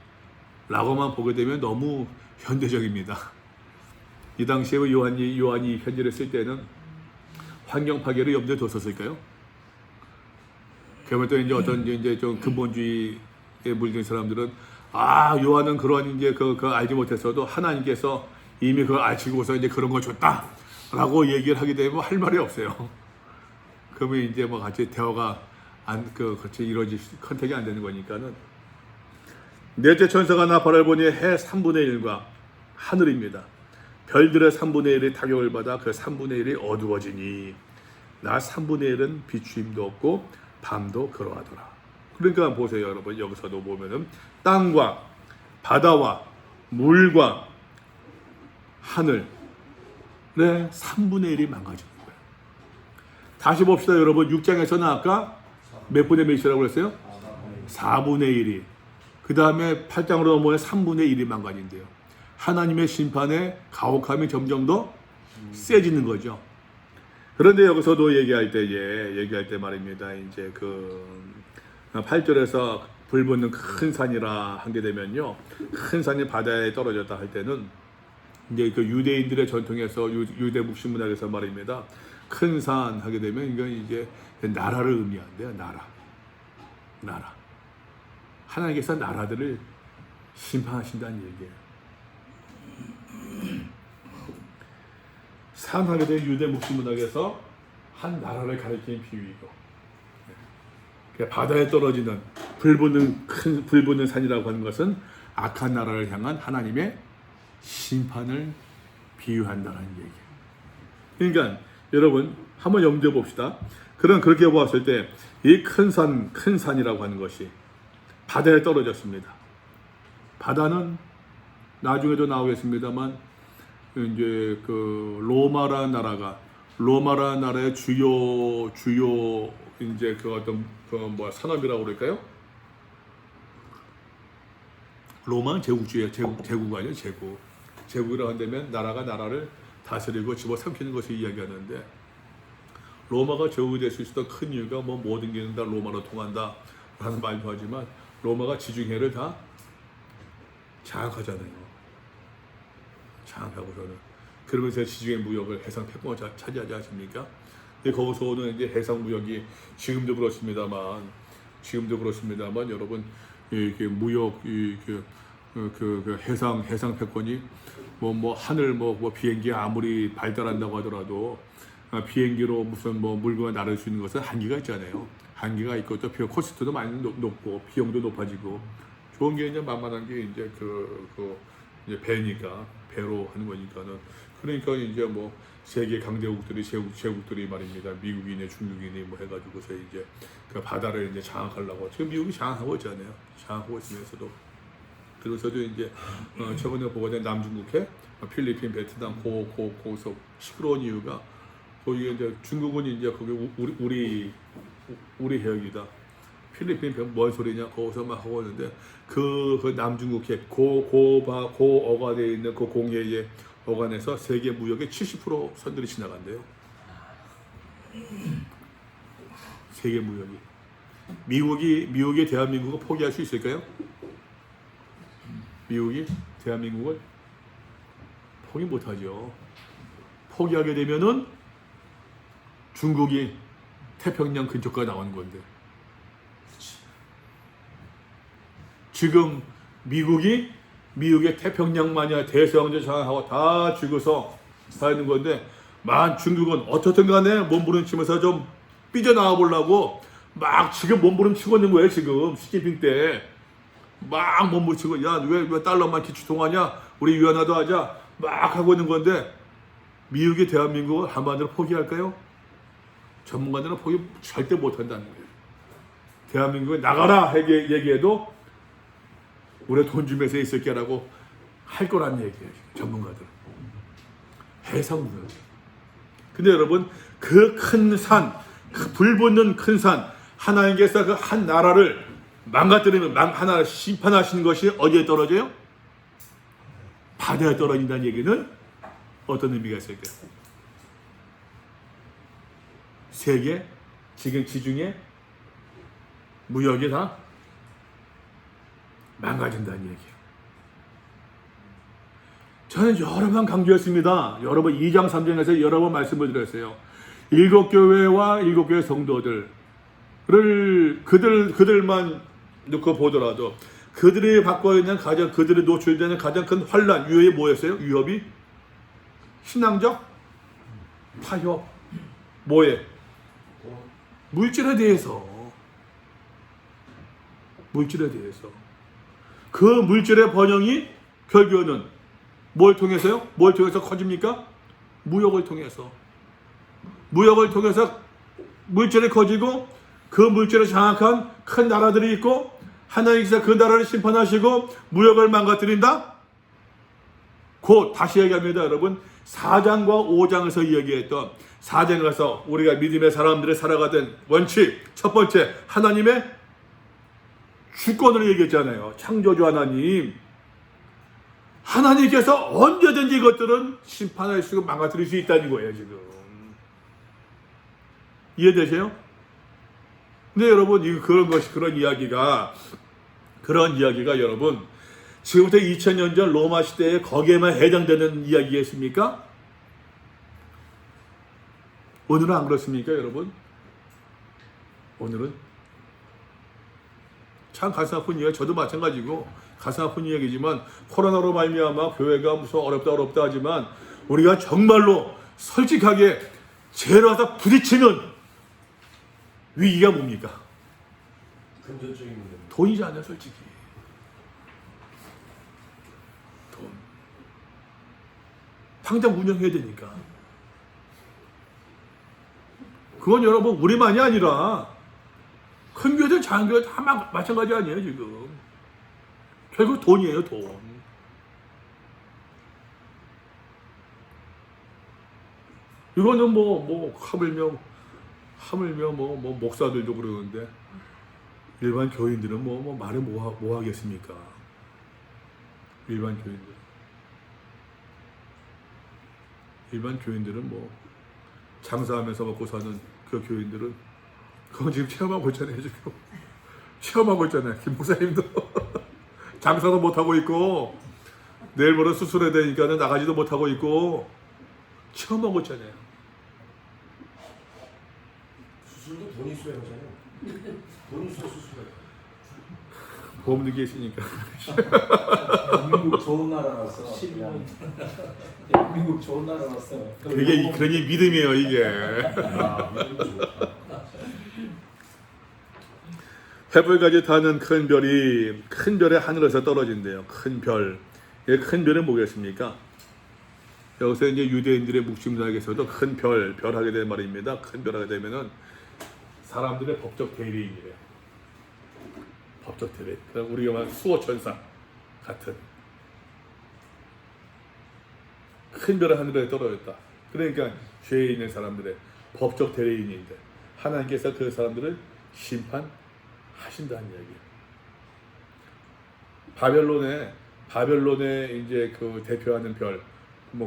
라고만 보게 되면 너무 현대적입니다. 이 당시에 요한이 편지를 쓸 때는 환경 파괴를 염두에 뒀었을까요? 그러면 또 이제 어떤 이제 좀 근본주의에 물든 사람들은 요한은 그런 이제 그 알지 못했어도 하나님께서 이미 그걸 알치고서 이제 그런 걸 줬다라고 얘기를 하게 되면 할 말이 없어요. 그러면 이제 뭐 같이 대화가 같이 이루어질 컨택이 안 되는 거니까는. 넷째 천사가 나팔을 보니 해 3분의 1과 하늘입니다. 별들의 3분의 1이 타격을 받아 그 3분의 1이 어두워지니 나 3분의 1은 비추임도 없고 밤도 그러하더라. 그러니까 보세요, 여러분. 여기서도 보면은 땅과 바다와 물과 하늘의 3분의 1이 망가지는 거예요. 다시 봅시다, 여러분. 6장에서는 아까 몇 분의 몇이라고 그랬어요? 4분의 1이. 그 다음에 8장으로 넘어오면 3분의 1이 망가진대요. 하나님의 심판의 가혹함이 점점 더 세지는 거죠. 그런데 여기서도 얘기할 때 말입니다. 이제 8절에서 불 붙는 큰 산이라 하게 되면요. 큰 산이 바다에 떨어졌다 할 때는 이제 그 유대인들의 전통에서 유대 묵신 문학에서 말입니다. 큰 산 하게 되면 이건 이제 나라를 의미한대요. 나라. 하나님께서 나라들을 심판하신다는 얘기예요. 산하게 된 유대 묵신 문학에서 한 나라를 가리키는 비유이고, 바다에 떨어지는 불 붙는 산이라고 하는 것은 악한 나라를 향한 하나님의 심판을 비유한다는 얘기예요. 그러니까 여러분 한번 염두해 봅시다. 그렇게 보았을 때 이 큰 산이라고 하는 것이 바다에 떨어졌습니다. 바다는 나중에도 나오겠습니다만 이제 로마라는 나라의 주요 이제 산업이라고 그럴까요? 로마는 제국주의예요. 제국 아니에요, 제국. 제국이라고 한다면 나라가 나라를 다스리고 집어삼키는 것을 이야기하는데, 로마가 제국이 될 수 있었던 큰 이유가 모든 게 다 로마로 통한다 라는 말도 하지만, 로마가 지중해를 다 장악하잖아요. 장악하고서는 그러면서 지중해 무역을 해상 패권을 차지하지 않습니까? 거기서 오는 이제 해상 무역이 지금도 그렇습니다만 여러분 이렇게 무역 해상 패권이 하늘 비행기 아무리 발달한다고 하더라도 비행기로 무슨 물건을 나를 수 있는 것은 한계가 있잖아요. 한계가 있고 또 코스트도 많이 높고 비용도 높아지고, 좋은 게 이제 만만한 게 이제 이제 배로 하는 거니까는. 그러니까 이제 세계 강대국들이 제국들이 말입니다. 미국이네 중국이네 해가지고서 이제 그 바다를 이제 장악하려고, 지금 미국이 장악하고 있잖아요. 장악하고 있으면서도, 그래서도 이제 최근에 보게 된 남중국해, 필리핀, 베트남 거기서 시끄러운 이유가, 거기 이제 중국은 이제 거기 우리 해역이다. 필리핀 뭔 소리냐 거기서 막 하고 있는데, 그 남중국해 어간에 있는 그 공해의 어간에서 세계 무역의 70% 선들이 지나간대요. 세계 무역이. 미국이 대한민국을 포기할 수 있을까요? 미국이 대한민국을 포기 못하죠. 포기하게 되면은 중국이 태평양 근처까지 나오는 건데, 지금 미국의 태평양만이야 대서양제 장악하고 다 죽어서 사는 건데, 중국은 어떻든 간에 몸부림치면서 좀 삐져나와 보려고 막 지금 몸부림치고 있는 거예요. 지금 시진핑 때 막 몸부림치고, 야 왜 달러만 기축통화냐, 우리 위안화도 하자 막 하고 있는 건데, 미국이 대한민국을 한반도로 포기할까요? 전문가들은 포기 절대 못한다는 거예요. 대한민국에 나가라 얘기해도 우리 돈 주면서 있을게라고 할 거란 얘기예요. 전문가들은. 해상무역. 근데 여러분, 그 큰 산, 불 붙는 큰 산, 하나님께서 그 한 나라를 망가뜨리면 하나를 심판하시는 것이 어디에 떨어져요? 바다에 떨어진다는 얘기는 어떤 의미가 있을까요? 세계, 지금 지중해 무역이 다 망가진다는 얘기예요. 저는 여러 번 강조했습니다. 여러 번 2장 3장에서 여러 번 말씀을 드렸어요. 7교회와 7교회 성도들을 그들만 놓고 보더라도 그들이 받고 있는 가장 그들이 노출되는 가장 큰 환란 위협이 뭐였어요? 위협이 신앙적 타협 뭐에 물질에 대해서 그 물질의 번영이 결국에는 뭘 통해서요? 뭘 통해서 커집니까? 무역을 통해서 물질이 커지고 그 물질에 장악한 큰 나라들이 있고 하나님께서 그 나라를 심판하시고 무역을 망가뜨린다? 곧 다시 얘기합니다 여러분. 4장과 5장에서 이야기했던 4장에 가서 우리가 믿음의 사람들이 살아가던 원칙 첫 번째 하나님의 주권을 얘기했잖아요. 창조주 하나님께서 언제든지 이것들은 심판할 수 있고 망가뜨릴 수 있다는 거예요 지금. 이해되세요? 근데 여러분 그런 이야기가 여러분 지금부터 2000년 전 로마 시대에 거기에만 해당되는 이야기겠습니까? 오늘은 안 그렇습니까 여러분? 오늘은 참 가슴 아픈 이야기, 저도 마찬가지고 가슴 아픈 이야기지만 코로나로 말미암아 교회가 무슨 어렵다 하지만 우리가 정말로 솔직하게 죄로 와서 부딪히는 위기가 뭡니까? 금전적인 문제. 돈이잖아요 솔직히. 돈. 당장 운영해야 되니까. 그건 여러분 우리만이 아니라 큰 교회들 작은 교회 다 마찬가지 아니에요 지금. 결국 돈이에요 돈. 이거는 하물며 목사들도 그러는데 일반 교인들은 말을 뭐 하겠습니까? 일반 교인들은 장사하면서 먹고 사는 그 교인들은 그건 지금 체험하고 있잖아요 지금. 체험하고 있잖아요. 김 목사님도 장사도 못하고 있고 내일 모레 수술해야 되니까 나가지도 못하고 있고 체험하고 있잖아요. 수술도 돈이 있어야 하잖아요. 돈이 있어야 수술해. 보험도 계시니까. 미국 좋은 나라라서 미국 좋은 나라라서 그게 그러니 믿음이에요 이게. 해불까지 타는 큰 별이 큰 별의 하늘에서 떨어진대요. 큰 별. 큰 별은 뭐겠습니까? 여기서 이제 유대인들의 묵심사에게서도 큰 별 하게 된 말입니다. 큰 별 하게 되면은 사람들의 법적 대리인이래요. 법적 대리인. 우리가 말하는 수호천사 같은 큰 별의 하늘에 떨어졌다. 그러니까 죄에 있는 사람들의 법적 대리인인데 하나님께서 그 사람들을 심판하신다는 이야기예요. 바벨론에 이제 그 대표하는 별,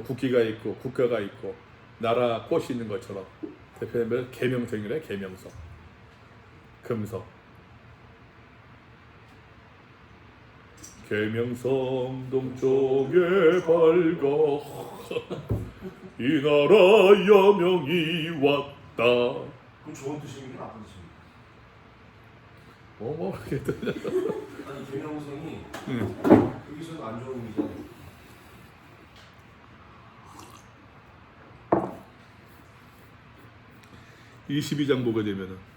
국기가 있고 국가가 있고 나라 꽃이 있는 것처럼 대표하는 별 계명성이래. 계명성, 금성. 계명성 동쪽에 밝아 이 나라 여명이 왔다. 그럼 좋은 뜻입니까? 나쁜 뜻입니까? 아니 계명성이 여기서 안 좋은 의미잖아요. 이 12장 보게 되면은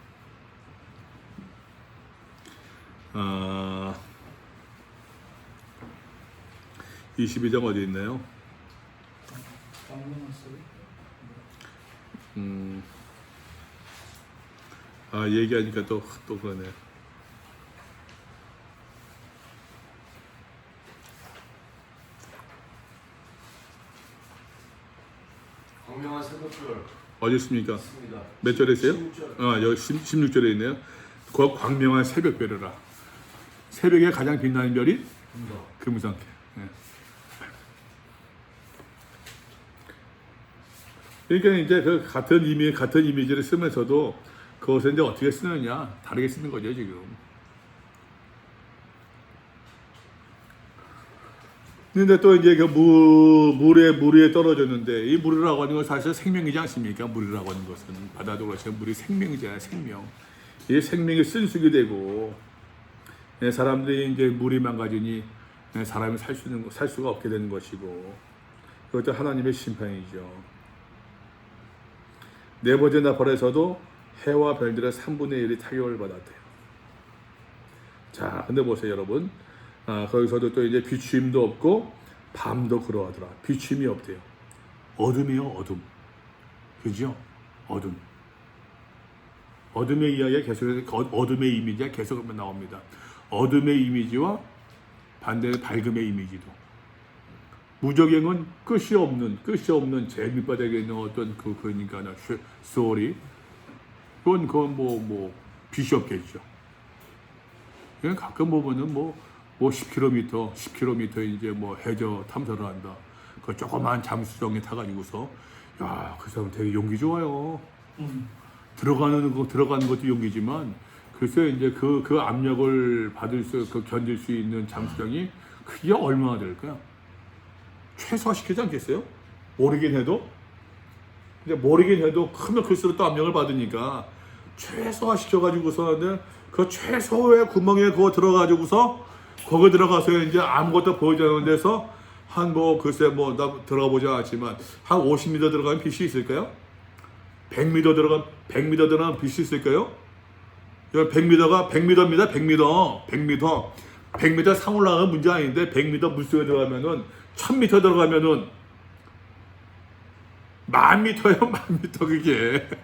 22장 어디 있나요? 얘기하니까 또 그러네. 광명한 새벽별 어디 있습니까? 있습니다. 몇 절에 있어요? 16절. 여기 16절에 있네요. 그 광명한 새벽별이라. 새벽에 가장 빛나는 별이 금성. 그러니까 이제 그 같은 이미지를 쓰면서도 그것을 이제 어떻게 쓰느냐 다르게 쓰는 거죠 지금. 근데 또 이제 그 물에 떨어졌는데 이 물이라고 하는 건 사실 생명이지 않습니까? 물이라고 하는 것은 바다도 그렇지만 물이 생명이잖아요. 생명. 이 생명이 쓴수게 되고 사람들이 이제 물이 망가지니 사람이 살 수가 없게 되는 것이고 그것도 하나님의 심판이죠. 네 번째 나팔에서도 해와 별들의 3분의 1이 타격을 받았대요. 자, 근데 보세요, 여러분. 거기서도 또 이제 비추임도 없고 밤도 그러하더라. 비추임이 없대요. 어둠이요, 어둠. 그죠? 어둠. 어둠의 이야기가 계속해서 어둠의 이미지가 계속 나옵니다. 어둠의 이미지와 반대의 밝음의 이미지도. 무적행은 끝이 없는 제일 밑바닥에 있는 어떤 그러니까 소리. 그건 빛이 없겠죠. 그냥 가끔 보면은 10km 이제 해저 탐사를 한다. 그 조그만 잠수정에 타가지고서 야, 그 사람 되게 용기 좋아요. 들어가는 것도 용기지만 글쎄 이제 그 압력을 견딜 수 있는 잠수정이 그게 얼마나 될까요? 최소화시키지 않겠어요? 모르긴 해도 크면 클수록 또 압력을 받으니까 최소화시켜가지고서 그 최소의 구멍에 그거 들어가지고서 거기 들어가서 이제 아무것도 보이지 않는 데서 한 나 들어가 보지 않았지만 한 50m 들어가면 빛이 있을까요? 100m 들어가면 빛이 있을까요? 100m입니다. 100m 상 올라가는 문제 아닌데 100m 물속에 들어가면은 1000m 들어가면은 10,000m예요. 10,000m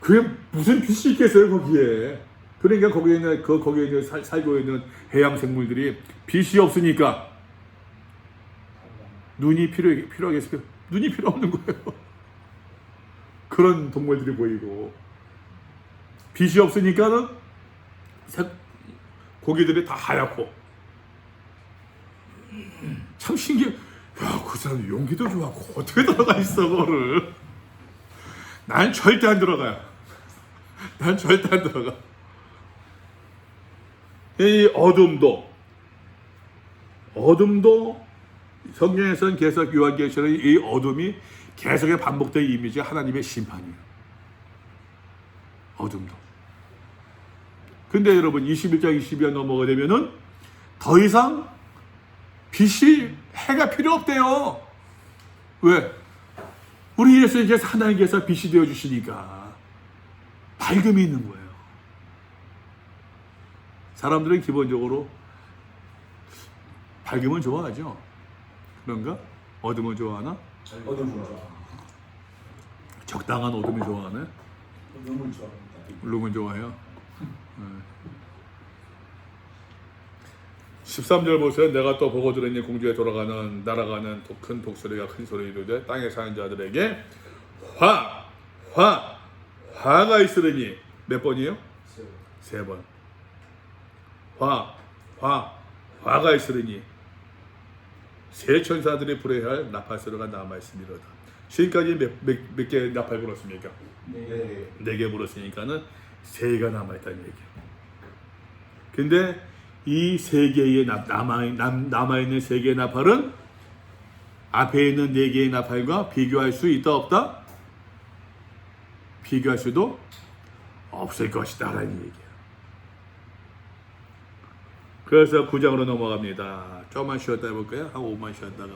그게 무슨 빛이 있겠어요 거기에. 그러니까 거기에 살고 있는 해양 생물들이 빛이 없으니까 눈이 필요하겠어요. 눈이 필요 없는 거예요. 그런 동물들이 보이고 빛이 없으니까는 고기들이 다 하얗고 참 신기해. 야, 그 사람 용기도 좋아하고 어떻게 들어가 있어 그거를. 난 절대 안 들어가요. 이 어둠도 성경에서는 계속 요한계시록의 이 어둠이 계속해 반복된 이미지가 하나님의 심판이에요. 어둠도. 근데 여러분 21장 22장 넘어가 되면은 더 이상 해가 필요 없대요. 왜? 우리 예수님께서 하나님께서 빛이 되어 주시니까 밝음이 있는 거예요. 사람들은 기본적으로 밝음은 좋아하죠. 그런가? 어둠은 좋아하나? 어둠 좋아. 적당한 어둠이 좋아하네. 어둠을 좋아합니다. 룸은 좋아해요. 13절 보세요. 내가 또 보고 들으니 공중에 날아가는 큰 독수리가 큰 소리로 이르되 땅에 사는 자들에게 화가 있으리니 몇 번이에요? 세 번. 화가 있으리니 세 천사들이 불어야 할 나팔소리가 남아있으리로다. 지금까지 몇 개 나팔 불었습니까? 네 개 불었으니까는 세 개가 남아있다는 얘기예요. 근데 이 세 개의 남아있는 세 개의 나팔은 앞에 있는 네 개의 나팔과 비교할 수 있다 없다? 비교할 수도 없을 것이다 라는 얘기예요. 그래서 9장으로 넘어갑니다. 조금만 쉬었다 해볼까요? 한 5만 쉬었다가